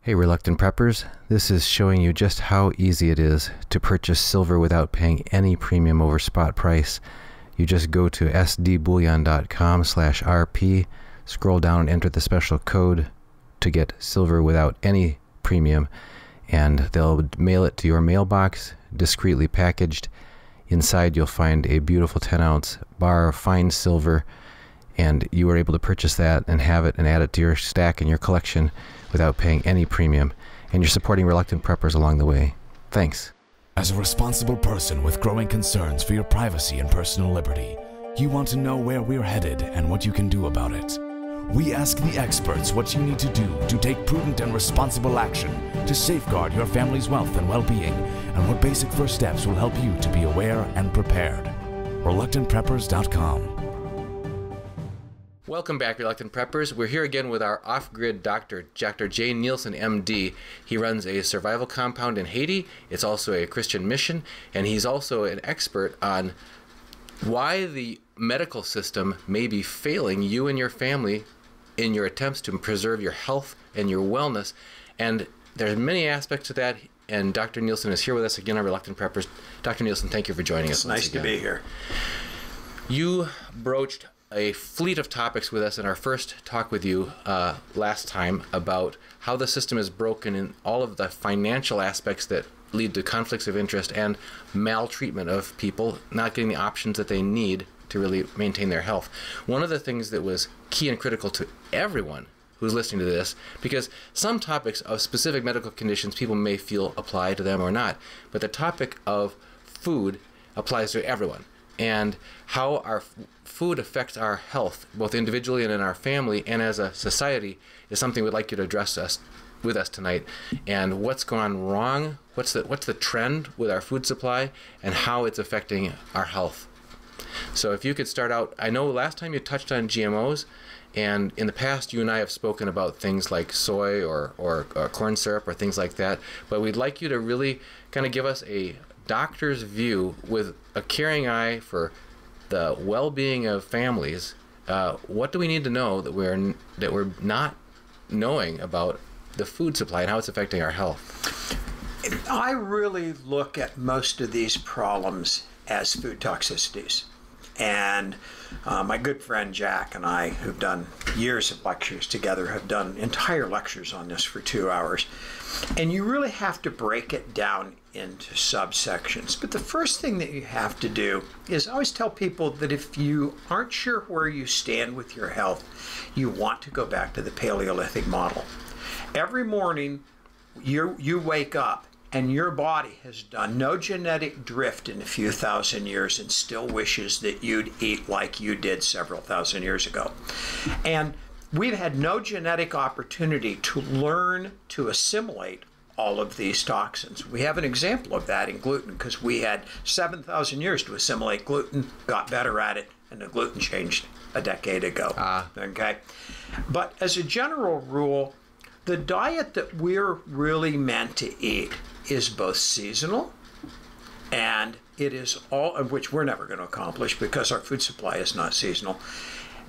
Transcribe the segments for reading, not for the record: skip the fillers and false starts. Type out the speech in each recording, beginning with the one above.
Hey Reluctant Preppers, this is showing you just how easy it is to purchase silver without paying any premium over spot price. You just go to sdbullion.com/rp, scroll down and enter the special code to get silver without any premium, and they'll mail it to your mailbox, discreetly packaged. Inside you'll find a beautiful 10-ounce bar of fine silver, and you are able to purchase that and have it and add it to your stack and your collection without paying any premium, and you're supporting Reluctant Preppers along the way. Thanks. As a responsible person with growing concerns for your privacy and personal liberty, you want to know where we're headed and what you can do about it. We ask the experts what you need to do to take prudent and responsible action to safeguard your family's wealth and well-being, and what basic first steps will help you to be aware and prepared. ReluctantPreppers.com. Welcome back, Reluctant Preppers. We're here again with our off-grid doctor, Dr. J. Nielsen MD. He runs a survival compound in Haiti. It's also a Christian mission, and he's also an expert on why the medical system may be failing you and your family in your attempts to preserve your health and your wellness. And there's many aspects to that, and Dr. Nielsen is here with us again on Reluctant Preppers. Dr. Nielsen, thank you for joining us. It's nice to be here. You broached a fleet of topics with us in our first talk with you last time about how the system is broken in all of the financial aspects that lead to conflicts of interest and maltreatment of people not getting the options that they need to really maintain their health. One of the things that was key and critical to everyone who's listening to this, because some topics of specific medical conditions people may feel apply to them or not, but the topic of food applies to everyone, and how our food affects our health, both individually and in our family and as a society, is something we'd like you to address with us tonight. And what's gone wrong, what's the trend with our food supply, and how it's affecting our health. So if you could start out, I know last time you touched on GMOs, and in the past you and I have spoken about things like soy or corn syrup or things like that, but we'd like you to really kind of give us a doctor's view with a caring eye for the well-being of families. What do we need to know that we're not knowing about the food supply and how it's affecting our health? I really look at most of these problems as food toxicities. And my good friend Jack and I, who've done years of lectures together, have done entire lectures on this for 2 hours. And you really have to break it down into subsections. But the first thing that you have to do is, I always tell people that if you aren't sure where you stand with your health, you want to go back to the Paleolithic model. Every morning you wake up and your body has done no genetic drift in a few thousand years and still wishes that you'd eat like you did several thousand years ago. And we've had no genetic opportunity to learn to assimilate all of these toxins. We have an example of that in gluten, because we had 7,000 years to assimilate gluten, got better at it, and the gluten changed a decade ago. Okay? But as a general rule, the diet that we're really meant to eat is both seasonal, and it is all of which we're never going to accomplish because our food supply is not seasonal.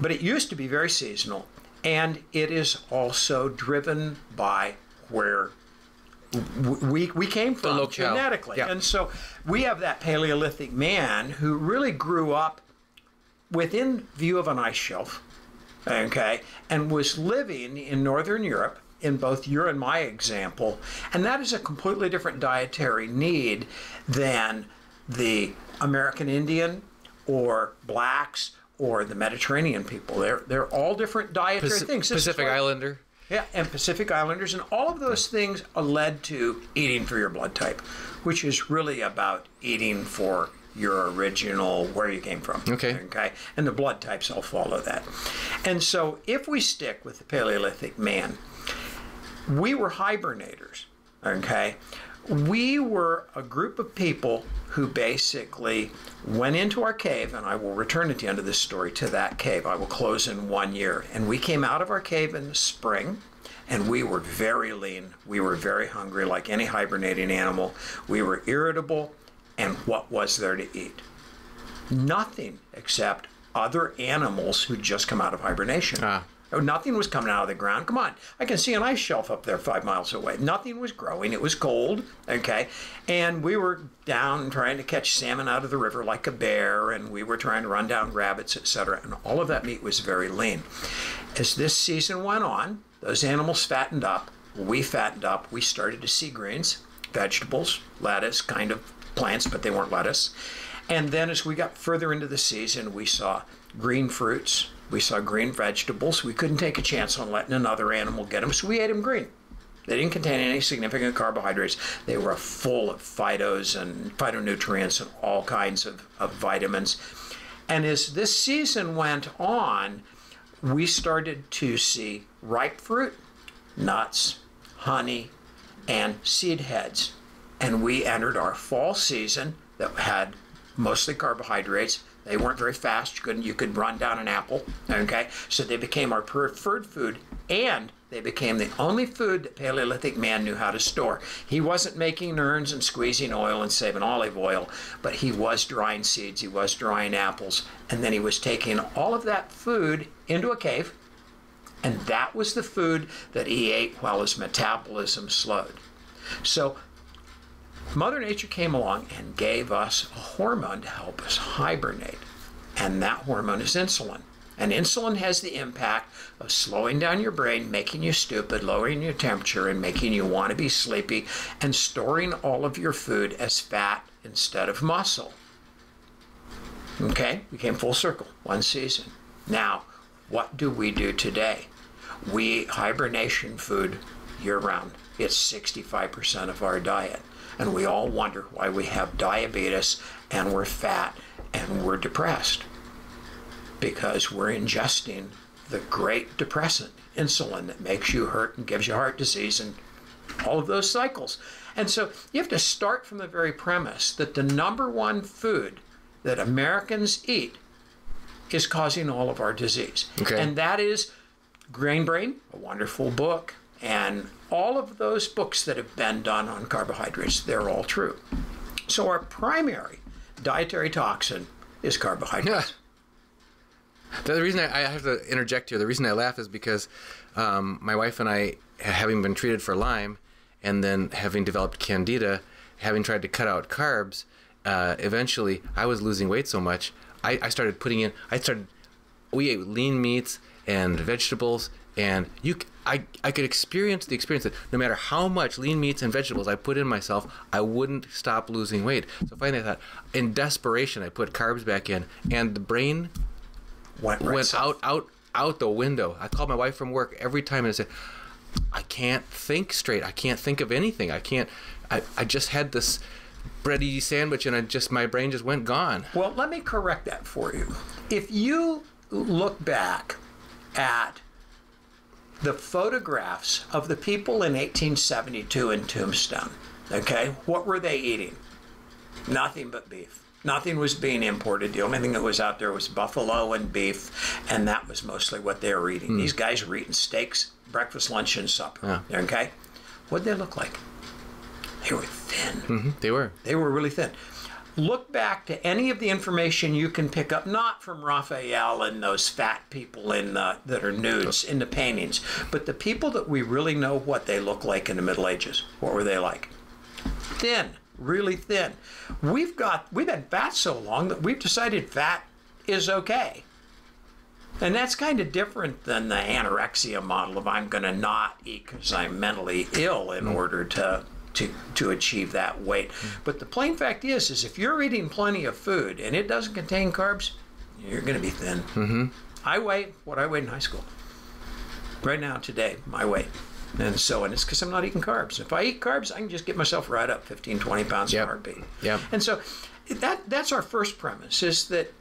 But it used to be very seasonal, and it is also driven by where we came from genetically. Yeah. And so we have that Paleolithic man who really grew up within view of an ice shelf, okay, and was living in Northern Europe, in both your and my example, and that is a completely different dietary need than the American Indian or blacks or the Mediterranean people. They're all different dietary things. Pacific Islander. Yeah, and Pacific Islanders, and all of those things are led to eating for your blood type, which is really about eating for your original, where you came from. Okay. And the blood types all follow that. And so if we stick with the Paleolithic man, we were hibernators, okay? We were a group of people who basically went into our cave, and I will return at the end of this story to that cave. I will close in 1 year. And we came out of our cave in the spring, and we were very lean. We were very hungry, like any hibernating animal. We were irritable, and what was there to eat? Nothing except other animals who'd just come out of hibernation. Nothing was coming out of the ground. Come on, I can see an ice shelf up there 5 miles away. Nothing was growing. It was cold, okay? And we were down trying to catch salmon out of the river like a bear, and we were trying to run down rabbits, etc. And all of that meat was very lean. As this season went on, those animals fattened up. We fattened up. We started to see greens, vegetables, lettuce, kind of plants, but they weren't lettuce. And then as we got further into the season, we saw green fruits. We saw green vegetables. We couldn't take a chance on letting another animal get them, so we ate them green. They didn't contain any significant carbohydrates. They were full of phytos and phytonutrients and all kinds of vitamins. And as this season went on, we started to see ripe fruit, nuts, honey, and seed heads. And we entered our fall season that had mostly carbohydrates. They weren't very fast. You could run down an apple, okay? So they became our preferred food, and they became the only food that Paleolithic man knew how to store. He wasn't making urns and squeezing oil and saving olive oil, but he was drying seeds, he was drying apples, and then he was taking all of that food into a cave, and that was the food that he ate while his metabolism slowed. So Mother Nature came along and gave us a hormone to help us hibernate, and that hormone is insulin. And insulin has the impact of slowing down your brain, making you stupid, lowering your temperature, and making you want to be sleepy, and storing all of your food as fat instead of muscle. Okay, we came full circle, one season. Now, what do we do today? We eat hibernation food year-round. It's 65% of our diet. And we all wonder why we have diabetes, and we're fat, and we're depressed. Because we're ingesting the great depressant, insulin, that makes you hurt and gives you heart disease and all of those cycles. And so you have to start from the very premise that the number one food that Americans eat is causing all of our disease. Okay. And that is Grain Brain, a wonderful book, and all of those books that have been done on carbohydrates, they're all true. So our primary dietary toxin is carbohydrates. Yeah. The reason I have to interject here, the reason I laugh is because my wife and I, having been treated for Lyme and then having developed Candida, having tried to cut out carbs, eventually I was losing weight so much, we ate lean meats and vegetables, and I could experience the experience that no matter how much lean meats and vegetables I put in myself, I wouldn't stop losing weight. So finally I thought, in desperation, I put carbs back in, and the brain went out the window. I called my wife from work every time and I said, I can't think straight. I can't think of anything. I just had this bready sandwich and my brain just went gone. Well, let me correct that for you. If you look back at the photographs of the people in 1872 in Tombstone, okay, what were they eating? Nothing but beef. Nothing was being imported. The only thing that was out there was buffalo and beef, and that was mostly what they were eating. These guys were eating steaks, breakfast, lunch, and supper. Yeah. Okay? What did they look like? They were thin. Mm-hmm. They were. They were really thin. Look back to any of the information you can pick up, not from Raphael and those fat people that are nudes in the paintings, but the people that we really know what they look like in the Middle Ages. What were they like? Thin. Really thin. We've been fat so long that we've decided fat is okay. And that's kind of different than the anorexia model of I'm going to not eat because I'm mentally ill in order to achieve that weight. But the plain fact is if you're eating plenty of food and it doesn't contain carbs, you're going to be thin. Mm-hmm. I weigh what I weighed in high school. Right now, today, my weight. And it's because I'm not eating carbs. If I eat carbs, I can just get myself right up 15, 20 pounds in a heartbeat. Yep. And so that's our first premise, is that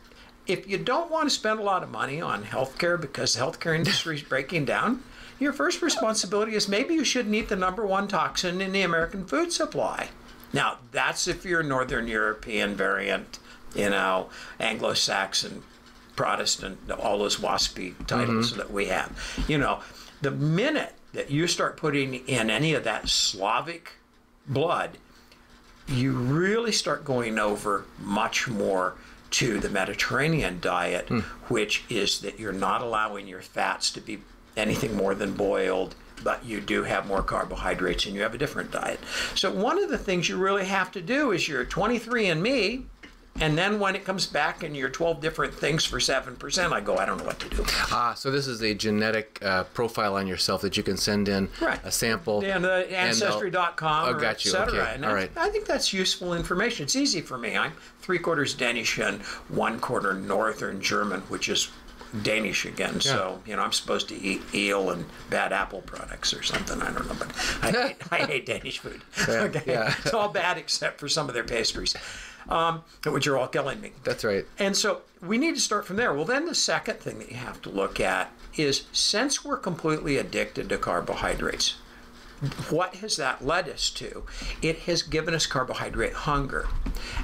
if you don't want to spend a lot of money on healthcare because the healthcare industry is breaking down, your first responsibility is maybe you shouldn't eat the number one toxin in the American food supply. Now, that's if you're Northern European variant, Anglo-Saxon, Protestant, all those waspy titles that we have. The minute that you start putting in any of that Slavic blood, you really start going over much more to the Mediterranean diet, which is that you're not allowing your fats to be anything more than boiled, but you do have more carbohydrates and you have a different diet. So one of the things you really have to do is your 23andMe, and then when it comes back and your 12 different things for 7%, I go, I don't know what to do. So this is a genetic profile on yourself that you can send in a sample. And Ancestry.com, got you. et cetera. Okay. And All right. I think that's useful information. It's easy for me. I'm 3/4 Danish and 1/4 Northern German, which is Danish again. So, I'm supposed to eat eel and bad apple products or something. I don't know, but I hate Danish food. It's all bad except for some of their pastries, which are all killing me. That's right. And so we need to start from there. Well, then the second thing that you have to look at is, since we're completely addicted to carbohydrates, what has that led us to? It has given us carbohydrate hunger.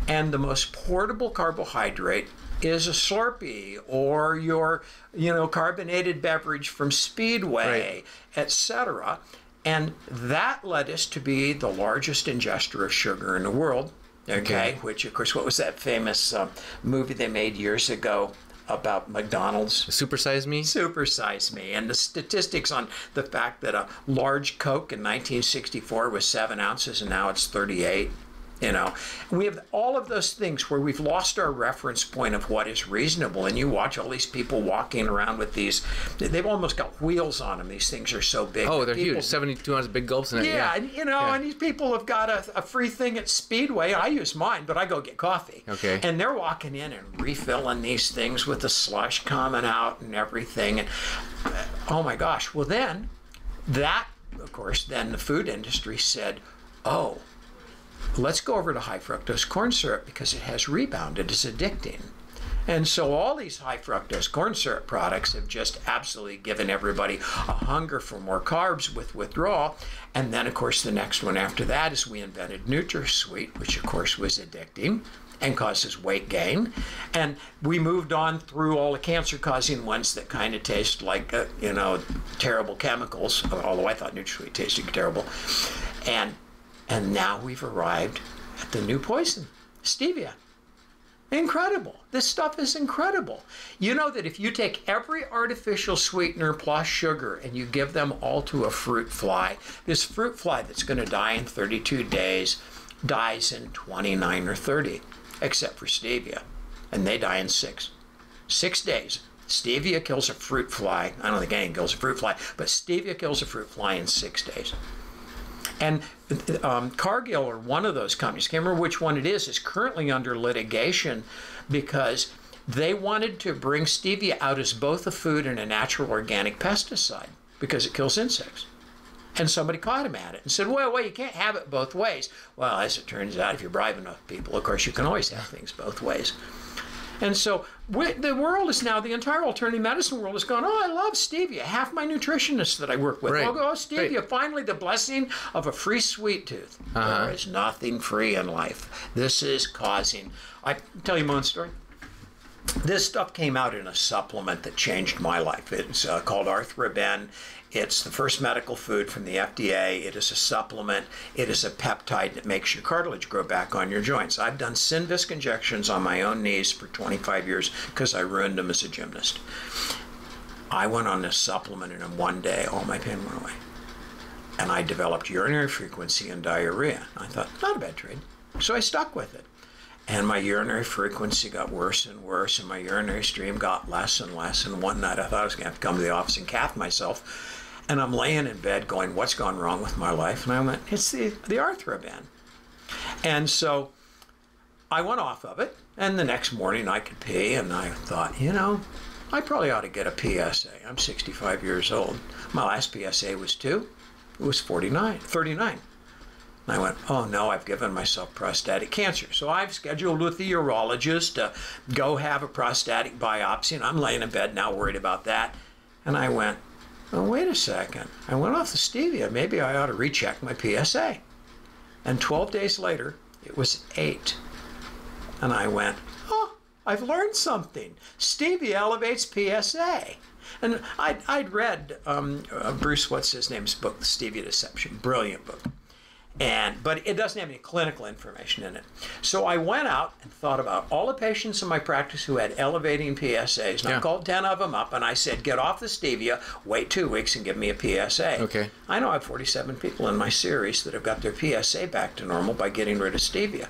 And the most portable carbohydrate is a Slurpee or your, carbonated beverage from Speedway, etc. And that led us to be the largest ingester of sugar in the world. Okay, which of course, what was that famous movie they made years ago about McDonald's? Supersize Me? Supersize Me. And the statistics on the fact that a large Coke in 1964 was 7 ounces and now it's 38. We have all of those things where we've lost our reference point of what is reasonable. And you watch all these people walking around with these, they've almost got wheels on them. These things are so big. Oh, they're huge. 72 ounce big gulps in it. Yeah, and, and these people have got a free thing at Speedway. I use mine, but I go get coffee. Okay. And they're walking in and refilling these things with the slush coming out and everything. And oh my gosh. Well, then the food industry said, oh, let's go over to high fructose corn syrup because it has rebounded. It's addicting. And so all these high fructose corn syrup products have just absolutely given everybody a hunger for more carbs with withdrawal. And then, of course, the next one after that is we invented NutraSweet, which, of course, was addicting and causes weight gain. And we moved on through all the cancer-causing ones that kind of taste like, terrible chemicals, although I thought NutraSweet tasted terrible. And now we've arrived at the new poison, stevia. Incredible. This stuff is incredible. You know that if you take every artificial sweetener plus sugar and you give them all to a fruit fly, this fruit fly that's going to die in 32 days dies in 29 or 30, except for stevia. And they die in 6 days. Stevia kills a fruit fly. I don't think anything kills a fruit fly, but stevia kills a fruit fly in 6 days. And Cargill, or one of those companies, can't remember which one it is currently under litigation because they wanted to bring stevia out as both a food and a natural organic pesticide because it kills insects. And somebody caught him at it and said, well, you can't have it both ways. Well, as it turns out, if you bribe enough people, of course, you can always have things both ways. And so the world is now, the entire alternative medicine world has gone, oh, I love stevia. Half my nutritionists that I work with, oh, stevia, finally the blessing of a free sweet tooth. There is nothing free in life. This is causing, I tell you my own story. This stuff came out in a supplement that changed my life. It's called Arthroben. It's the first medical food from the FDA. It is a supplement. It is a peptide that makes your cartilage grow back on your joints. I've done Synvisc injections on my own knees for 25 years because I ruined them as a gymnast. I went on this supplement and in one day all my pain went away. And I developed urinary frequency and diarrhea. I thought, not a bad trade. So I stuck with it. And my urinary frequency got worse and worse, and my urinary stream got less and less. And one night I thought I was going to have to come to the office and cath myself. And I'm laying in bed going, what's gone wrong with my life? And I went, it's the Arthroben. And so I went off of it. And the next morning I could pee. And I thought, I probably ought to get a PSA. I'm 65 years old. My last PSA was 2. It was 39. And I went, oh no, I've given myself prostatic cancer. So I've scheduled with the urologist to go have a prostatic biopsy. And I'm laying in bed now worried about that. And I went, oh, wait a second. I went off the stevia. Maybe I ought to recheck my PSA. And 12 days later, it was 8. And I went, oh, I've learned something. Stevia elevates PSA. And I'd read Bruce, what's his name's book, The Stevia Deception. Brilliant book. But it doesn't have any clinical information in it. So I went out and thought about all the patients in my practice who had elevating PSAs. And I called 10 of them up and I said, get off the stevia, wait 2 weeks and give me a PSA. Okay. I know I have 47 people in my series that have got their PSA back to normal by getting rid of stevia.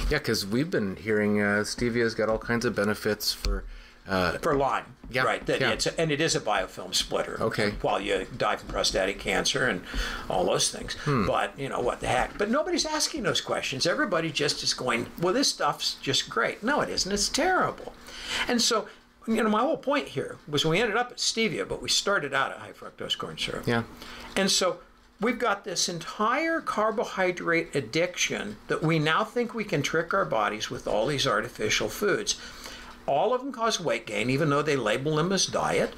Yeah, because we've been hearing stevia's got all kinds of benefits for Lyme, yeah, right? And it is a biofilm splitter. Okay. While you die from prostatic cancer and all those things. But, you know, what the heck? But nobody's asking those questions. Everybody just is going, well, this stuff's just great. No, it isn't. It's terrible. And so, you know, my whole point here was we ended up at stevia, but we started out at high fructose corn syrup. Yeah. And so we've got this entire carbohydrate addiction that we now think we can trick our bodies with all these artificial foods. All of them cause weight gain, even though they label them as diet.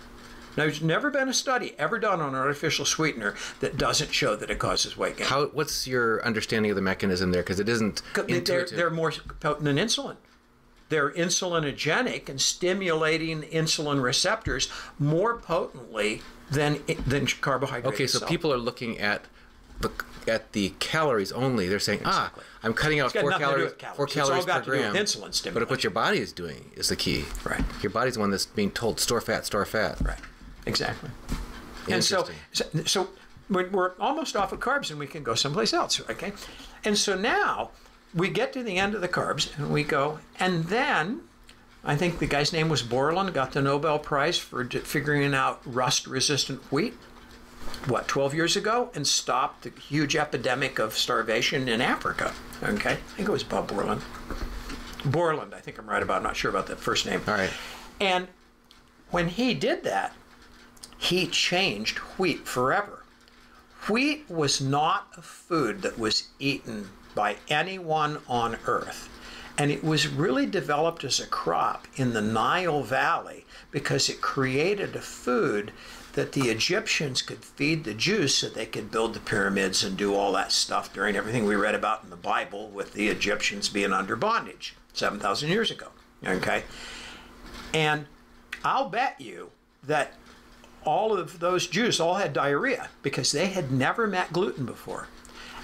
Now, there's never been a study ever done on an artificial sweetener that doesn't show that it causes weight gain. What's your understanding of the mechanism there? Because it isn't intuitive. They're more potent than insulin. They're insulinogenic and stimulating insulin receptors more potently than carbohydrates. Okay, so people are looking at the calories only. They're saying, I'm cutting out 4 calories per gram. Insulin stimulation. But what your body is doing is the key. Right. Your body's the one that's being told, store fat, store fat. Right. Exactly. And so we're almost off of carbs and we can go someplace else, okay? And so now we get to the end of the carbs and we go, and then I think the guy's name was Borland, got the Nobel Prize for figuring out rust-resistant wheat. 12 years ago, and stopped the huge epidemic of starvation in Africa. Okay, I think it was Bob Borland. Borland, I think I'm right about. I'm not sure about the first name. All right. And when he did that, he changed wheat forever. Wheat was not a food that was eaten by anyone on earth. And it was really developed as a crop in the Nile Valley because it created a food that the Egyptians could feed the Jews so they could build the pyramids and do all that stuff during everything we read about in the Bible with the Egyptians being under bondage 7,000 years ago. Okay? And I'll bet you that all of those Jews all had diarrhea because they had never met gluten before.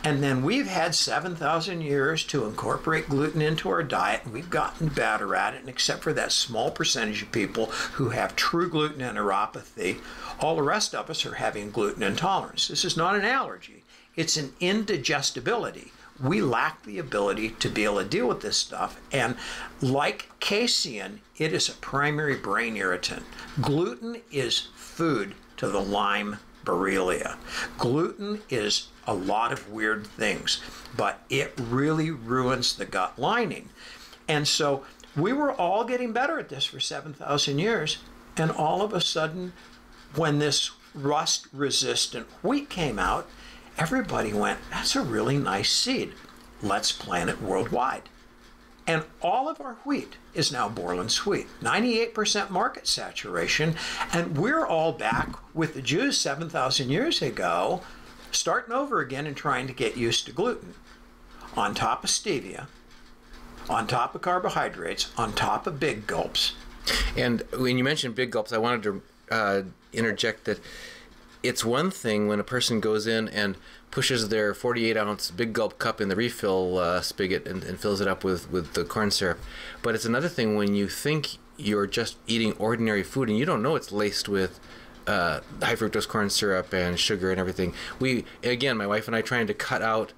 And then we've had 7,000 years to incorporate gluten into our diet, and we've gotten better at it. And except for that small percentage of people who have true gluten enteropathy, all the rest of us are having gluten intolerance. This is not an allergy. It's an indigestibility. We lack the ability to be able to deal with this stuff. And like casein, it is a primary brain irritant. Gluten is food to the Lyme Borrelia. Gluten is a lot of weird things, but it really ruins the gut lining. And so we were all getting better at this for 7,000 years, and all of a sudden, when this rust-resistant wheat came out, everybody went, that's a really nice seed. Let's plant it worldwide. And all of our wheat is now Borland's wheat. 98% market saturation, and we're all back with the Jews 7,000 years ago, starting over again and trying to get used to gluten. On top of stevia, on top of carbohydrates, on top of big gulps. And when you mentioned big gulps, I wanted to interject that it's one thing when a person goes in and pushes their 48-ounce big gulp cup in the refill spigot and fills it up with the corn syrup. But it's another thing when you think you're just eating ordinary food and you don't know it's laced with high fructose corn syrup and sugar and everything. Again, my wife and I, trying to cut out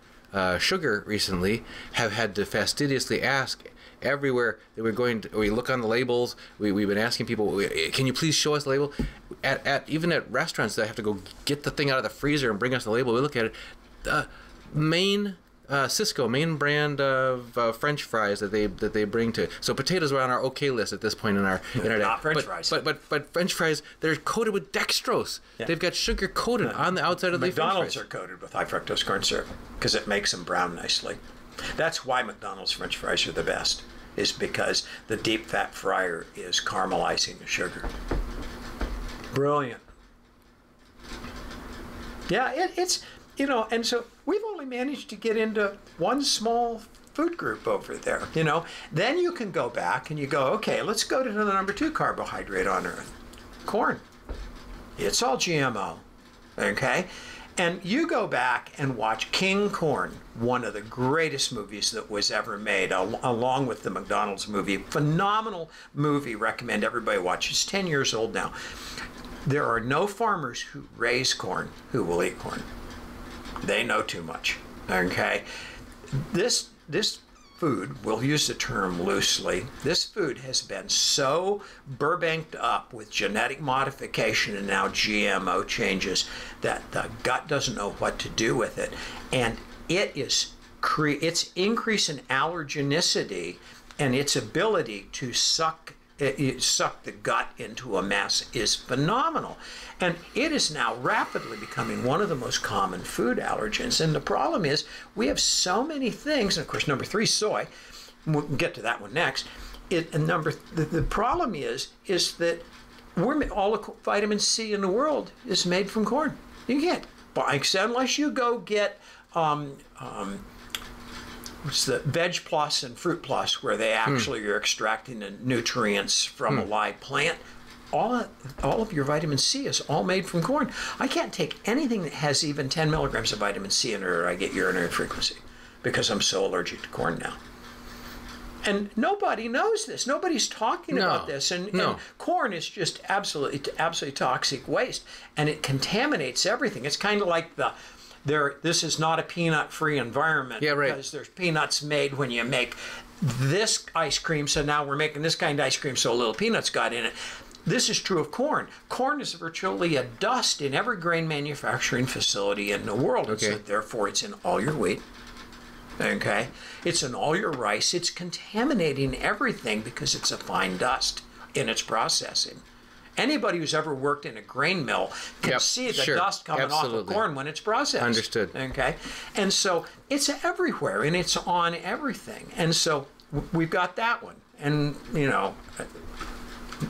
sugar recently, have had to fastidiously ask everywhere that we're going to, we look on the labels. We've been asking people, can you please show us the label? Even at restaurants, I have to go get the thing out of the freezer and bring us the label. We look at it. Cisco, main brand of French fries that they bring to. So potatoes are on our okay list at this point in our internet. Not French fries. But French fries, they're coated with dextrose. Yeah. They've got sugar coated on the outside of the French fries. McDonald's are coated with high fructose corn syrup because it makes them brown nicely. That's why McDonald's French fries are the best, is because the deep fat fryer is caramelizing the sugar. Brilliant. Yeah, it's, you know, and so we've only managed to get into one small food group over there, you know. Then you can go back and you go, okay, let's go to the number 2 carbohydrate on earth, corn. It's all GMO, okay? And you go back and watch King Corn, one of the greatest movies that was ever made, along with the McDonald's movie. Phenomenal movie, recommend everybody watch. It's 10 years old now. There are no farmers who raise corn who will eat corn. They know too much, okay? This food, we'll use the term loosely, this food has been so burbanked up with genetic modification and now GMO changes that the gut doesn't know what to do with it. And its increase in allergenicity and its ability to suck the gut into a mess is phenomenal. And it is now rapidly becoming one of the most common food allergens. And the problem is we have so many things, and of course number 3 is soy. We'll get to that one next. The problem is that all the vitamin C in the world is made from corn. You can't buy, unless you go get it's the Veg Plus and Fruit Plus, where they actually are extracting the nutrients from a live plant. All of your vitamin C is all made from corn. I can't take anything that has even 10 milligrams of vitamin C in it, or I get urinary frequency, because I'm so allergic to corn now. And nobody knows this. Nobody's talking about this. And corn is just absolutely toxic waste, and it contaminates everything. It's kind of like this is not a peanut-free environment, because there's peanuts made when you make this ice cream, so now we're making this kind of ice cream, so a little peanuts got in it. This is true of corn. Corn is virtually a dust in every grain manufacturing facility in the world. Okay. So therefore, it's in all your wheat. Okay? It's in all your rice. It's contaminating everything because it's a fine dust in its processing. Anybody who's ever worked in a grain mill can see the dust coming off of corn when it's processed. Understood. Okay? And so it's everywhere, and it's on everything. And so we've got that one. And, you know,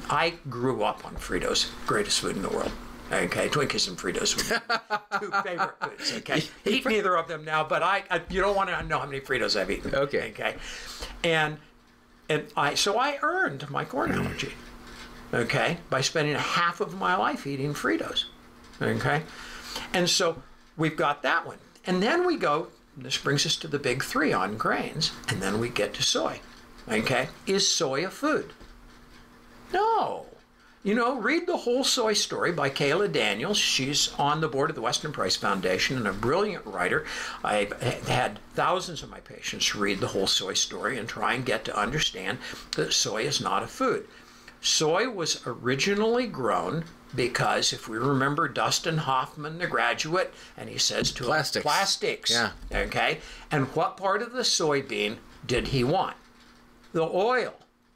I grew up on Fritos, greatest food in the world. Okay, Twinkies and Fritos were 2 favorite foods. Okay, eat neither of them now, but you don't want to know how many Fritos I've eaten. Okay. Okay, so I earned my corn allergy. Okay, by spending half of my life eating Fritos. Okay, and so we've got that one, and then we go. This brings us to the big 3 on grains, and then we get to soy. Okay, is soy a food? No. You know, read the whole soy story by Kayla Daniels. She's on the board of the Weston Price Foundation and a brilliant writer. I've had thousands of my patients read the whole soy story and try and get to understand that soy is not a food. Soy was originally grown because, if we remember Dustin Hoffman, the graduate, and he says to us, plastics. Yeah. Okay? And what part of the soybean did he want? The oil,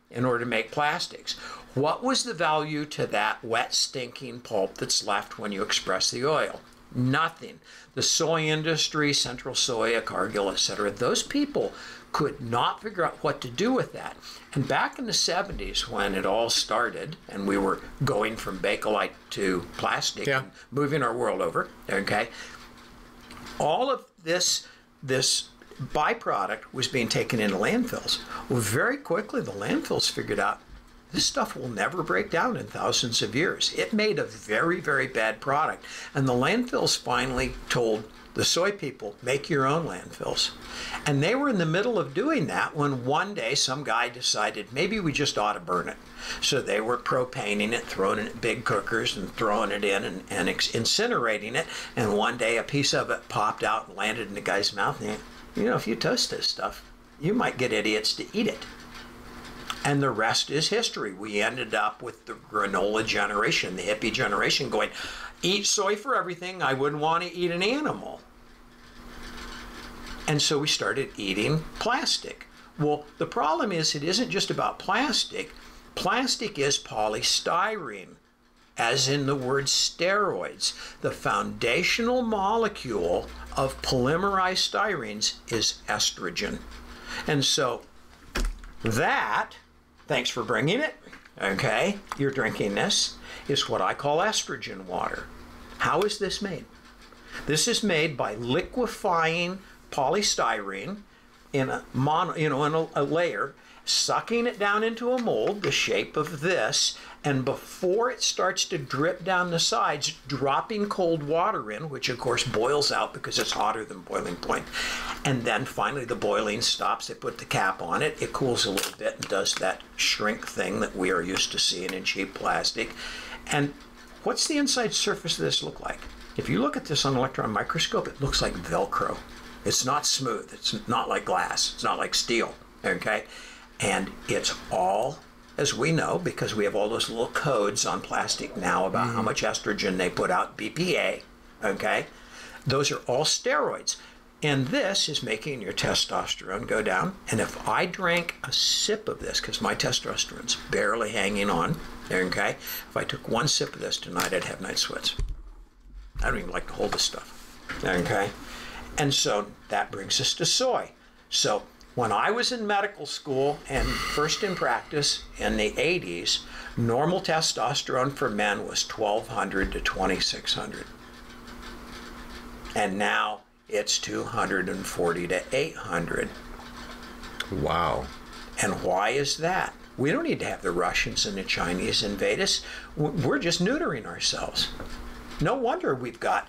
in order to make plastics. What was the value to that wet, stinking pulp that's left when you express the oil? Nothing. The soy industry, Central Soya, Cargill, etc., those people could not figure out what to do with that. And back in the 70s, when it all started, and we were going from Bakelite to plastic and moving our world over, okay, all of this byproduct was being taken into landfills. Well, very quickly, the landfills figured out this stuff will never break down in thousands of years. It made a very, very bad product. And the landfills finally told the soy people, make your own landfills. And they were in the middle of doing that when one day some guy decided maybe we just ought to burn it. So they were propaning it, throwing it in big cookers and throwing it in and incinerating it. And one day a piece of it popped out and landed in the guy's mouth. And you know, if you toast this stuff, you might get idiots to eat it. And the rest is history. We ended up with the granola generation, the hippie generation, going, eat soy for everything. I wouldn't want to eat an animal. And so we started eating plastic. Well, the problem is it isn't just about plastic. Plastic is polystyrene, as in the word steroids. The foundational molecule of polymerized styrenes is estrogen. And so that, thanks for bringing it, okay, you're drinking this, is what I call estrogen water. How is this made? This is made by liquefying polystyrene in a layer, sucking it down into a mold the shape of this, and before it starts to drip down the sides, dropping cold water in, which of course boils out because it's hotter than boiling point. And then finally the boiling stops, they put the cap on it, it cools a little bit and does that shrink thing that we are used to seeing in cheap plastic. And what's the inside surface of this look like? If you look at this on an electron microscope, it looks like Velcro. It's not smooth, it's not like glass, it's not like steel, okay? And it's all, as we know, because we have all those little codes on plastic now about how much estrogen they put out, BPA, okay? Those are all steroids. And this is making your testosterone go down. And if I drank a sip of this, because my testosterone's barely hanging on, okay? If I took one sip of this tonight, I'd have night sweats. I don't even like to hold this stuff, okay? And so that brings us to soy. So when I was in medical school and first in practice in the 80s, normal testosterone for men was 1,200 to 2,600. And now it's 240 to 800. Wow. And why is that? We don't need to have the Russians and the Chinese invade us. We're just neutering ourselves. No wonder we've got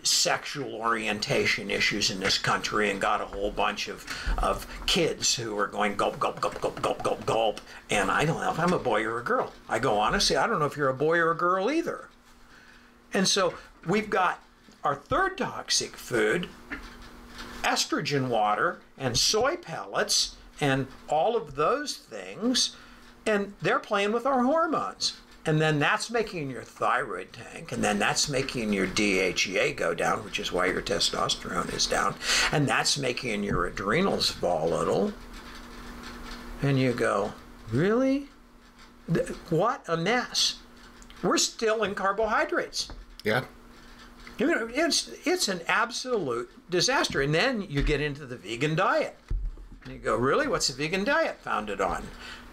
sexual orientation issues in this country and got a whole bunch of kids who are going gulp, gulp, gulp, gulp, gulp, gulp, gulp. And I don't know if I'm a boy or a girl. I go, honestly, I don't know if you're a boy or a girl either. And so we've got our third toxic food, estrogen water and soy pellets and all of those things, and they're playing with our hormones. And then that's making your thyroid tank, and then that's making your DHEA go down, which is why your testosterone is down, and that's making your adrenals volatile. And you go, really? What a mess. We're still in carbohydrates. Yeah. You know, it's an absolute disaster. And then you get into the vegan diet. And you go, really? What's the vegan diet founded on?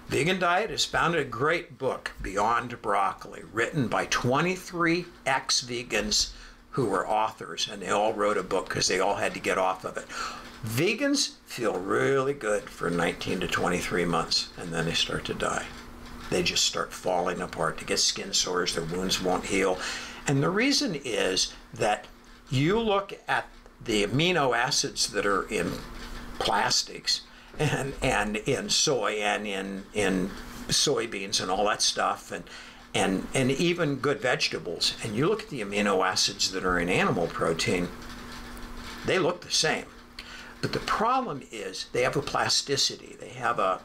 Vegan Diet is founded a great book, Beyond Broccoli, written by 23 ex-vegans who were authors, and they all wrote a book because they all had to get off of it. Vegans feel really good for 19 to 23 months, and then they start to die. They just start falling apart. They get skin sores, their wounds won't heal. And the reason is that you look at the amino acids that are in plastics, and in soy and in soybeans and all that stuff, and even good vegetables, and you look at the amino acids that are in animal protein, they look the same. But the problem is they have a plasticity. They have a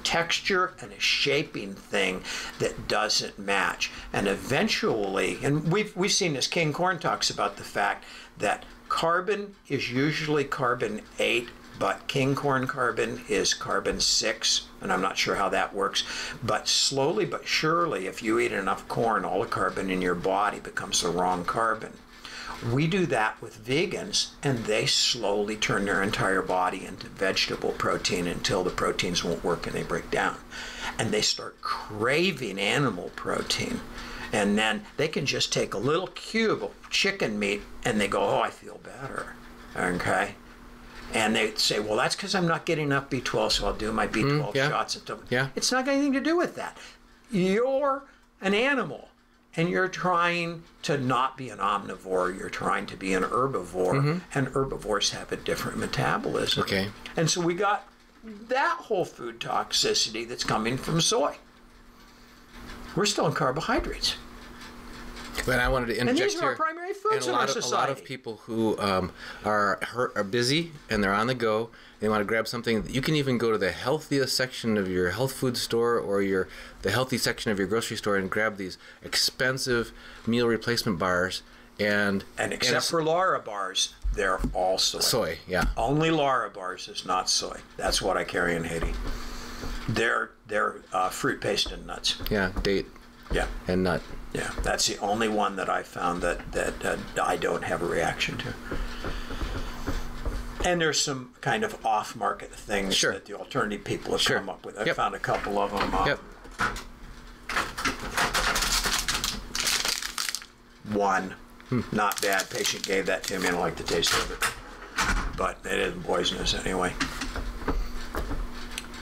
texture and a shaping thing that doesn't match. And eventually, and we've seen this, King Corn talks about the fact that carbon is usually carbon 8, but king corn carbon is carbon 6, and I'm not sure how that works. But slowly but surely, if you eat enough corn, all the carbon in your body becomes the wrong carbon. We do that with vegans, and they slowly turn their entire body into vegetable protein until the proteins won't work and they break down. And they start craving animal protein. And then they can just take a little cube of chicken meat and they go, oh, I feel better, okay? And they say, well, that's because I'm not getting enough B12, so I'll do my B12 shots. Yeah. It's not got anything to do with that. You're an animal, and you're trying to not be an omnivore. You're trying to be an herbivore, and herbivores have a different metabolism. Okay. And so we got that whole food toxicity that's coming from soy. We're still in carbohydrates. But I wanted to interject here. And these are our primary foods in our society. A lot of people who are busy and they're on the go. They want to grab something. You can even go to the healthiest section of your health food store or the healthy section of your grocery store and grab these expensive meal replacement bars. And except for Lara bars, they're all soy. Soy, yeah. Only Lara bars is not soy. That's what I carry in Haiti. They're fruit paste and nuts. Yeah, date. Yeah. And nut. Yeah, that's the only one that I found that I don't have a reaction to. And there's some kind of off-market things that the alternative people have come up with. I found a couple of them. One, not bad. Patient gave that to me. I don't like the taste of it, but it isn't poisonous anyway.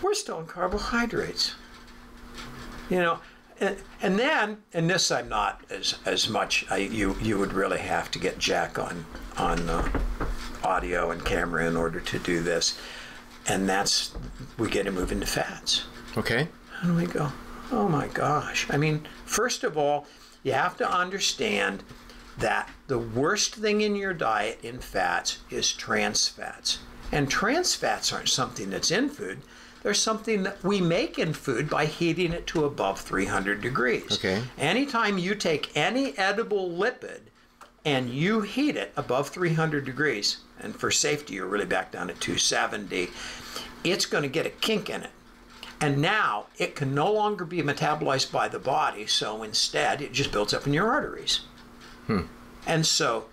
We're still in carbohydrates. You know, and then, and this I'm not as much. You would really have to get Jack on audio and camera in order to do this, and that's we get to move into fats. Okay. And we go, oh my gosh. I mean, first of all, you have to understand that the worst thing in your diet in fats is trans fats. And trans fats aren't something that's in food. They're something that we make in food by heating it to above 300 degrees. Okay. Anytime you take any edible lipid and you heat it above 300 degrees, and for safety you're really back down at 270, it's going to get a kink in it. And now it can no longer be metabolized by the body, so instead it just builds up in your arteries. And so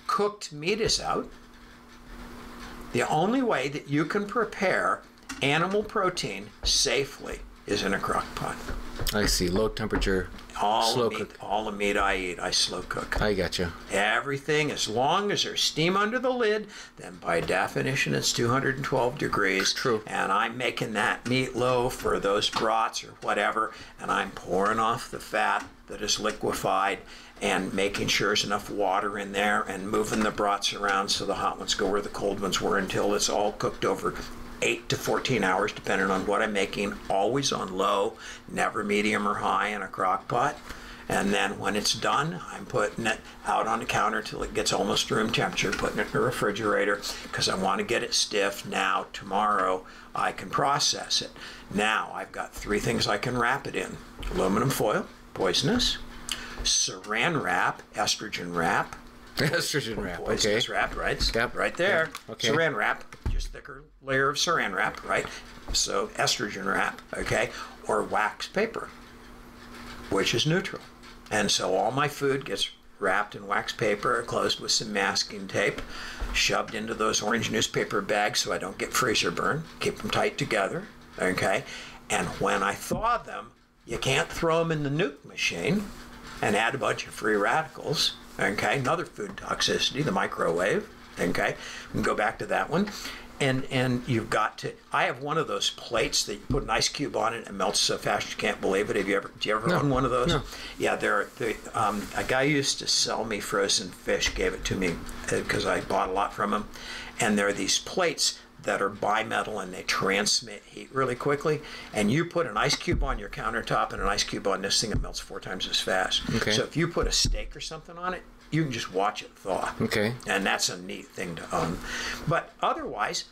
cooked meat is out. The only way that you can prepare animal protein safely is in a crock pot. I see. Low temperature, slow cook. All the meat I eat, I slow cook. I gotcha. Everything, as long as there's steam under the lid, then by definition it's 212 degrees. True. And I'm making that meatloaf or those brats or whatever, and I'm pouring off the fat that is liquefied and making sure there's enough water in there and moving the brats around so the hot ones go where the cold ones were until it's all cooked over 8 to 14 hours, depending on what I'm making, always on low, never medium or high in a crock pot. And then when it's done, I'm putting it out on the counter till it gets almost room temperature, putting it in the refrigerator because I want to get it stiff. Now, tomorrow, I can process it. Now, I've got 3 things I can wrap it in. Aluminum foil, poisonous. Saran wrap, estrogen wrap. Estrogen wrap, Poisonous okay. wrap, right? Yep. Right there. Yep. Okay. Saran wrap, just thicker layer of saran wrap, right? So estrogen wrap, okay? Or wax paper, which is neutral. And so all my food gets wrapped in wax paper, closed with some masking tape, shoved into those orange newspaper bags so I don't get freezer burn, keep them tight together, okay? And when I thaw them, you can't throw them in the nuke machine and add a bunch of free radicals, okay? Another food toxicity, the microwave, okay? We can go back to that one. And you've got to, I have one of those plates that you put an ice cube on it and it melts so fast you can't believe it. Do you ever own one of those? No. Yeah, a guy used to sell me frozen fish, gave it to me because I bought a lot from him. And there are these plates that are bimetal and they transmit heat really quickly. And you put an ice cube on your countertop and an ice cube on this thing, it melts 4 times as fast. Okay. So if you put a steak or something on it, you can just watch it thaw. Okay. And that's a neat thing to own. But otherwise,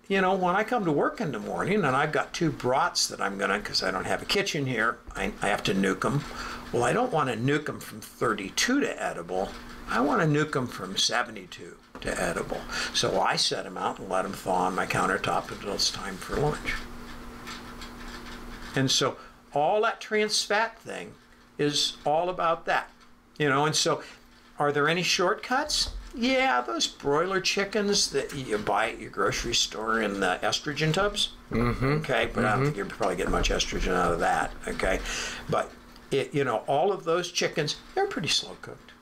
you know, when I come to work in the morning and I've got 2 brats that I'm gonna, because I don't have a kitchen here, I have to nuke them. Well, I don't want to nuke them from 32 to edible. I want to nuke them from 72 to edible. So I set them out and let them thaw on my countertop until it's time for lunch. And so all that trans fat thing is all about that. You know, and so are there any shortcuts? Yeah, those broiler chickens that you buy at your grocery store in the estrogen tubs. Okay, but I don't think you're probably getting much estrogen out of that. Okay, but you know, all of those chickens, they're pretty slow cooked.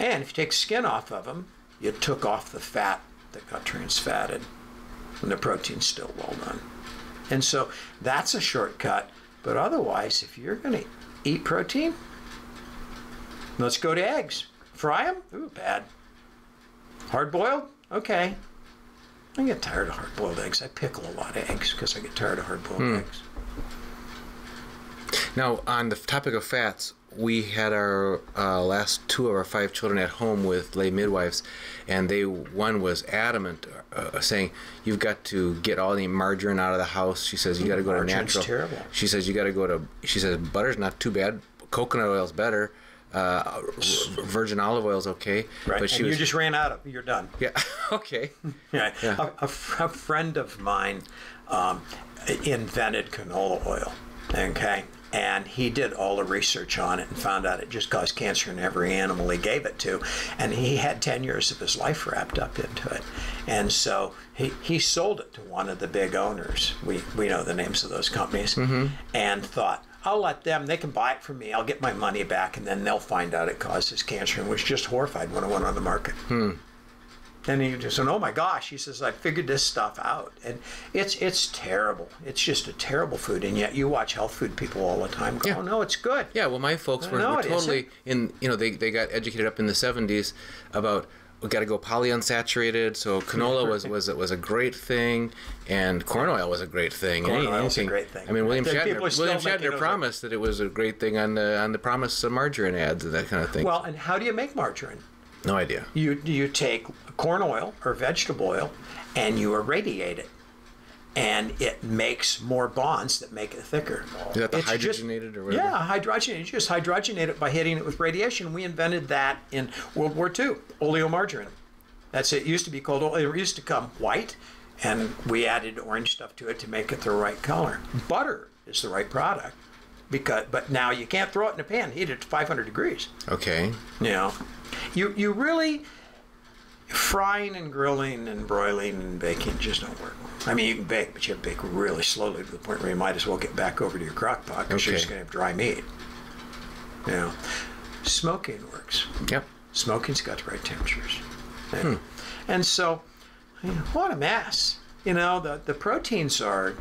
And if you take skin off of them, you took off the fat that got trans fatted, and the protein's still well done. And so that's a shortcut. But otherwise, if you're going to eat protein, let's go to eggs. Fry them? Ooh, bad. Hard-boiled? Okay. I get tired of hard-boiled eggs. I pickle a lot of eggs because I get tired of hard-boiled eggs. Now, on the topic of fats, we had our last 2 of our 5 children at home with lay midwives, and one was adamant, saying, you've got to get all the margarine out of the house. She says, you got to go to natural. Terrible. She says, you got to go to, she says, butter's not too bad. Coconut oil's better. Virgin olive oil's okay. Right, But you just ran out of, you're done. Yeah, okay. Yeah. Yeah. A friend of mine invented canola oil, okay? And he did all the research on it and found out it just caused cancer in every animal he gave it to. And he had 10 years of his life wrapped up into it. And so he sold it to one of the big owners. We know the names of those companies. And thought, I'll let them, they can buy it from me, I'll get my money back, and then they'll find out it causes cancer, and was just horrified when it went on the market. And he just said, oh my gosh, he says, I figured this stuff out. And it's terrible. It's just a terrible food. And yet you watch health food people all the time go, oh no, it's good. Yeah, well, my folks were totally in, they got educated up in the 70s about, we got to go polyunsaturated. So canola was a great thing, and corn oil was a great thing. Corn oil was a great thing. I mean, William Shatner promised that it was a great thing on the promise of margarine ads and that kind of thing. Well, and how do you make margarine? No idea. You take corn oil or vegetable oil and you irradiate it, and it makes more bonds that make it thicker. Is that the hydrogenated or whatever? Yeah, hydrogenated. You just hydrogenate it by hitting it with radiation. We invented that in World War II, oleomargarine. That's it. It used to be called, it used to come white, and we added orange stuff to it to make it the right color. Butter is the right product. But now you can't throw it in a pan, heat it to 500 degrees. Okay. You really, frying and grilling and broiling and baking just don't work. I mean, you can bake, but you have to bake really slowly to the point where you might as well get back over to your crock pot because you're just going to have dry meat. Smoking works. Yep. Smoking's got the right temperatures. And so, what a mess. The proteins are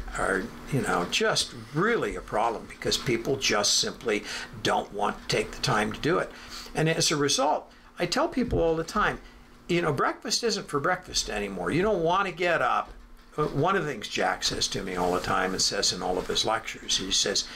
just really a problem because people just simply don't want to take the time to do it. And as a result, I tell people all the time, breakfast isn't for breakfast anymore. You don't want to get up. One of the things Jack says to me all the time and says in all of his lectures, he says,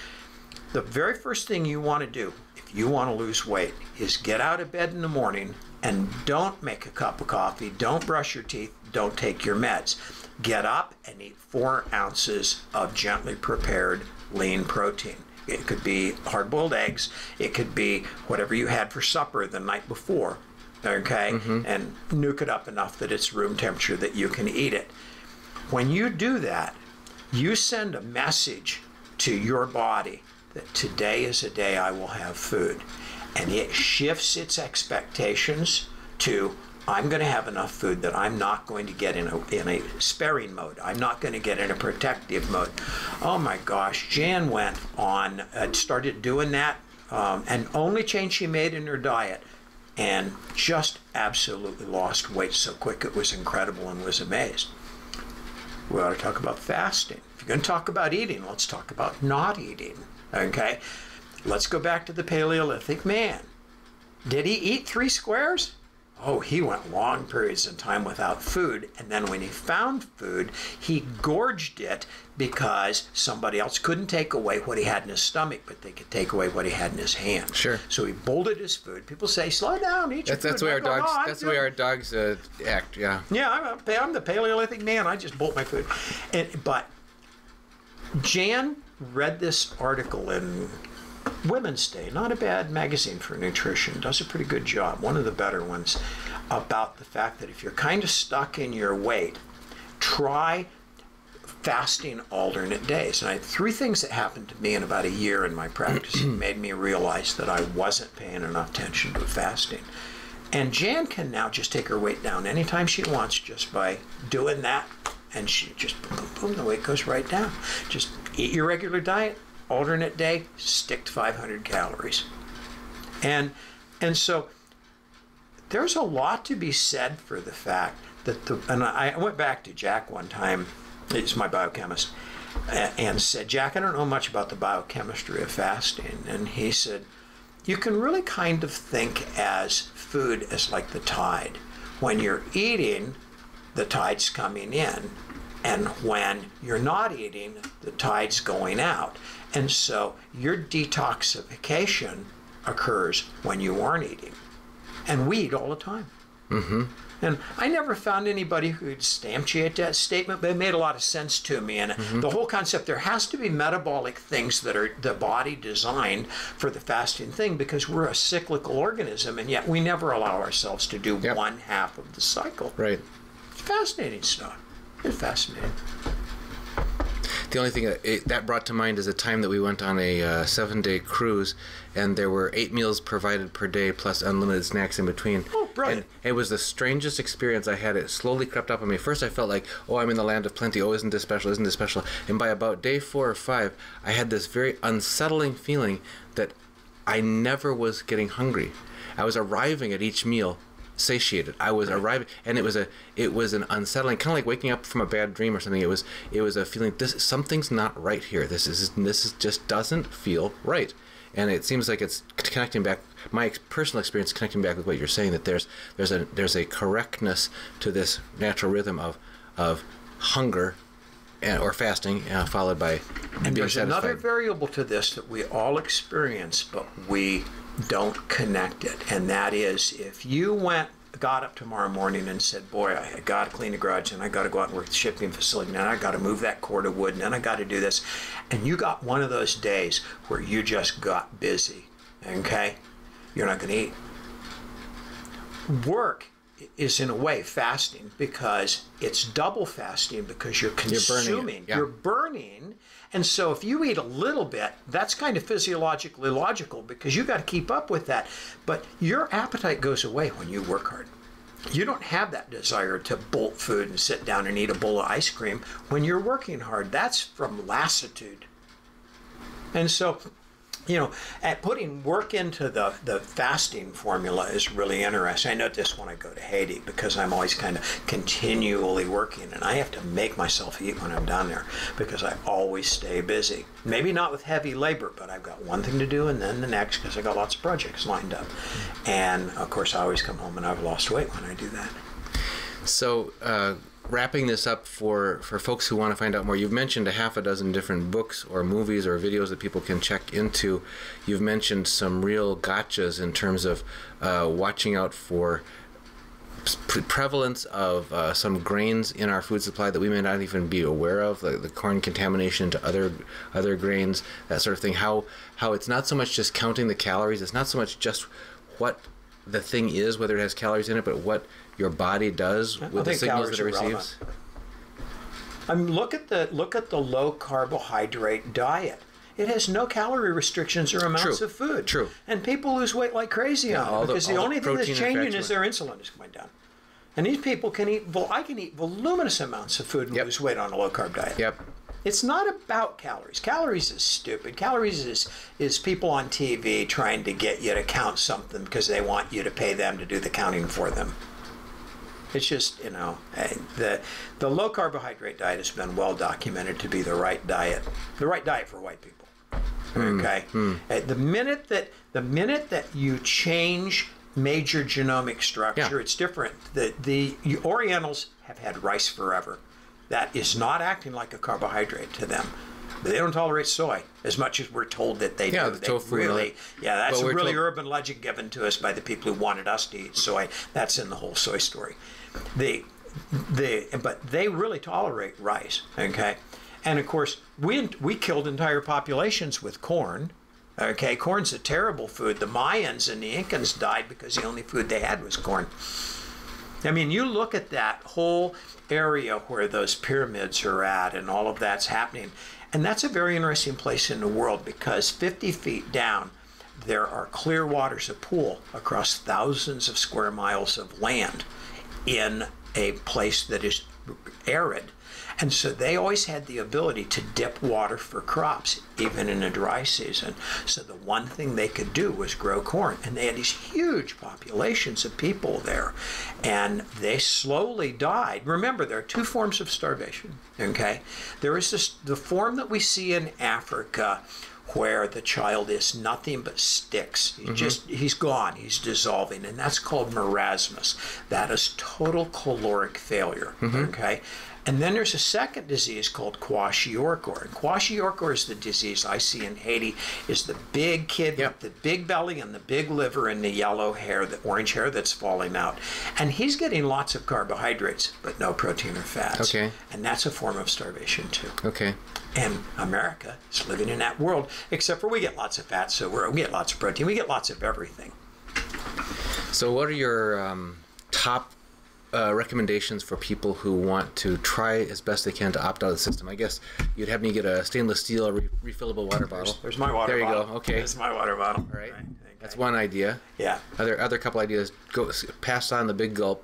the very first thing you want to do if you want to lose weight is get out of bed in the morning and don't make a cup of coffee, don't brush your teeth, don't take your meds. Get up and eat 4 ounces of gently prepared lean protein. It could be hard-boiled eggs. It could be whatever you had for supper the night before, okay? And nuke it up enough that it's room temperature that you can eat it. When you do that, you send a message to your body that today is a day I will have food. And it shifts its expectations to, I'm going to have enough food that I'm not going to get in a sparing mode. I'm not going to get in a protective mode. Oh my gosh, Jan went on, started doing that, and only change she made in her diet, and just absolutely lost weight so quick it was incredible and was amazed. We ought to talk about fasting. If you're going to talk about eating, let's talk about not eating, okay? Let's go back to the Paleolithic man. Did he eat 3 squares? Oh, he went long periods of time without food, and then when he found food, he gorged it because somebody else couldn't take away what he had in his stomach, but they could take away what he had in his hand. Sure. So he bolted his food. People say, slow down, eat your food. That's the way our dogs. That's the way our dogs act. Yeah. Yeah, I'm the Paleolithic man. I just bolt my food. But Jan read this article in Women's Day, not a bad magazine for nutrition, does a pretty good job, one of the better ones, about the fact that if you're kind of stuck in your weight, try fasting alternate days. And I had 3 things that happened to me in about a year in my practice that made me realize that I wasn't paying enough attention to fasting. And Jan can now just take her weight down anytime she wants just by doing that, and she just boom, boom, boom, the weight goes right down. Just eat your regular diet, alternate day, stick to 500 calories. And so there's a lot to be said for the fact that and I went back to Jack one time, he's my biochemist, and said, Jack, I don't know much about the biochemistry of fasting. And he said, you can really kind of think as food as like the tide. When you're eating, the tide's coming in. And when you're not eating, the tide's going out. And so your detoxification occurs when you aren't eating. And we eat all the time. And I never found anybody who'd substantiate that statement, but it made a lot of sense to me. And the whole concept, there has to be metabolic things that are the body designed for the fasting thing, because we're a cyclical organism, and yet we never allow ourselves to do one half of the cycle. Right. It's fascinating stuff. It's fascinating. The only thing that brought to mind is a time that we went on a 7-day cruise, and there were 8 meals provided per day plus unlimited snacks in between. Oh, brilliant. And it was the strangest experience I had. It slowly crept up on me. First I felt like, oh, I'm in the land of plenty. Oh, isn't this special? Isn't this special? And by about day 4 or 5, I had this very unsettling feeling that I never was getting hungry. I was arriving at each meal satiated. I was arriving, and it was an unsettling, kind of like waking up from a bad dream or something. It was a feeling, something's not right here. This is just doesn't feel right. And it seems like it's connecting back, my personal experience connecting back with what you're saying, that there's a correctness to this natural rhythm of hunger or fasting, followed by and being there's satisfied. Another variable to this that we all experience, but we don't connect it, and that is if you got up tomorrow morning and said, boy, I got to clean the garage, and I got to go out and work at the shipping facility, and I got to move that cord of wood, and then I got to do this, and you got one of those days where you just got busy, okay? You're not going to eat. Work is in a way fasting, because it's double fasting, because you're consuming, you're burning. And so if you eat a little bit, that's kind of physiologically logical, because you got to keep up with that. But your appetite goes away when you work hard. You don't have that desire to bolt food and sit down and eat a bowl of ice cream when you're working hard. That's from lassitude. And so, at putting work into the fasting formula is really interesting. I note this when I go to Haiti, because I'm always kind of continually working, and I have to make myself eat when I'm down there, because I always stay busy. Maybe not with heavy labor, but I've got one thing to do and then the next, because I got lots of projects lined up. And of course, I always come home and I've lost weight when I do that. So, wrapping this up for folks who want to find out more, you've mentioned a half a dozen different books or movies or videos that people can check into. You've mentioned some real gotchas in terms of watching out for prevalence of some grains in our food supply that we may not even be aware of, like the corn contamination into other grains, that sort of thing. How it's not so much just counting the calories, it's not so much just what the thing is, whether it has calories in it, but what your body does with the signals that it receives. Look at the low carbohydrate diet. It has no calorie restrictions or amounts of food. True. And people lose weight like crazy on it, because the only thing that's changing is their insulin is going down. And these people can eat, I can eat voluminous amounts of food and lose weight on a low carb diet. Yep. It's not about calories. Calories is stupid. Calories is people on TV trying to get you to count something because they want you to pay them to do the counting for them. It's just, the low carbohydrate diet has been well documented to be the right diet for white people. Okay? The minute that you change major genomic structure, it's different. The Orientals have had rice forever. That is not acting like a carbohydrate to them. They don't tolerate soy as much as we're told that they do. The tofu really, that's a really urban legend given to us by the people who wanted us to eat soy. That's in the whole soy story. But they really tolerate rice. Okay, and of course we killed entire populations with corn. Okay, corn's a terrible food. The Mayans and the Incans died because the only food they had was corn. I mean, you look at that whole area where those pyramids are at and all of that's happening, and that's a very interesting place in the world, because 50 feet down there are clear waters, a pool across thousands of square miles of land in a place that is arid. And so they always had the ability to dip water for crops, even in a dry season. So the one thing they could do was grow corn. And they had these huge populations of people there. And they slowly died. Remember, there are two forms of starvation, okay? There is the form that we see in Africa, where the child is nothing but sticks. He's gone, he's dissolving, and that's called marasmus. That is total caloric failure, okay? And then there's a second disease called Kwashiorkor. And Kwashiorkor is the disease I see in Haiti, is the big kid with the big belly and the big liver and the yellow hair, the orange hair that's falling out. And he's getting lots of carbohydrates, but no protein or fats. Okay. And that's a form of starvation too. Okay. And America is living in that world, except for we get lots of fat, so we get lots of protein, we get lots of everything. So what are your top recommendations for people who want to try as best they can to opt out of the system? I guess you'd have me get a stainless steel refillable water bottle. There's my water bottle. There you go. Okay. There's my water bottle. All right. That's one idea. Yeah. Other couple ideas. Go pass on the big gulp.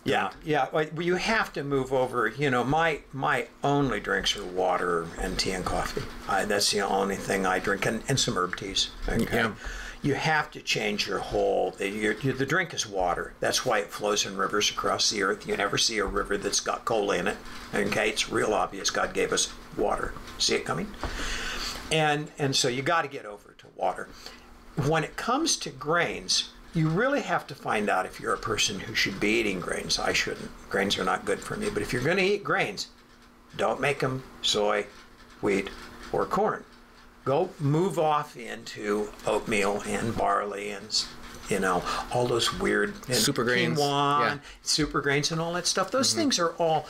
Yeah. Well, you have to move over. My only drinks are water and tea and coffee. That's the only thing I drink, and some herb teas. Okay. you have to change your whole, the drink is water. That's why it flows in rivers across the earth. You never see a river that's got cola in it. Okay, it's real obvious. God gave us water. See it coming? And so you got to get over to water. When it comes to grains, you really have to find out if you're a person who should be eating grains. I shouldn't. Grains are not good for me. But if you're going to eat grains, don't make them soy, wheat, or corn. Go move off into oatmeal and barley and, you know, all those weird super grains, quinoa, super grains and all that stuff. Those things are all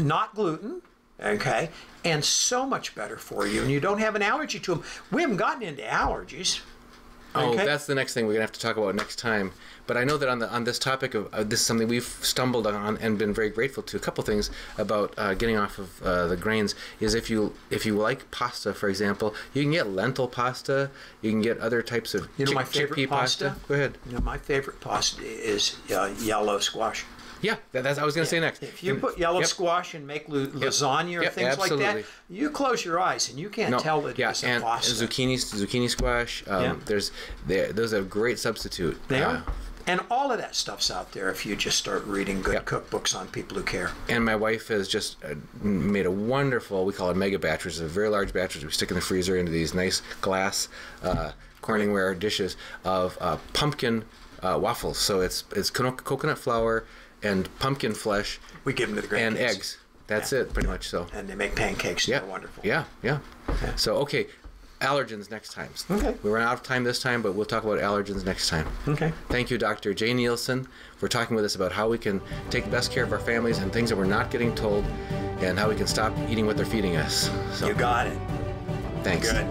not gluten, okay, and so much better for you. And you don't have an allergy to them. We haven't gotten into allergies. Oh, Okay. that's the next thing we're gonna have to talk about next time. But I know that on this topic of this is something we've stumbled on and been very grateful to. A couple things about getting off of the grains is if you like pasta, for example, you can get lentil pasta. You can get other types of My favorite chickpea pasta. Go ahead. You know, my favorite pasta is yellow squash. Yeah, that's I was gonna say next. If you put yellow squash and make lasagna or things like that, you close your eyes and you can't tell that it's a pasta. Zucchini squash. Those are a great substitute. They are. And all of that stuff's out there if you just start reading good cookbooks on people who care. And my wife has just made a wonderful, we call it mega batch, which is a very large batch, which we stick in the freezer into these nice glass Corningware dishes of pumpkin waffles. So it's coconut flour and pumpkin flesh. We give them to the grandkids. And eggs. That's it, pretty much so. And they make pancakes. And they're wonderful. Yeah. So, okay. Allergens next time. Okay. We ran out of time this time, but we'll talk about allergens next time. Okay. Thank you, Dr. Jay Nielsen, for talking with us about how we can take best care of our families and things that we're not getting told, and how we can stop eating what they're feeding us. So, You got it. Thanks. Good.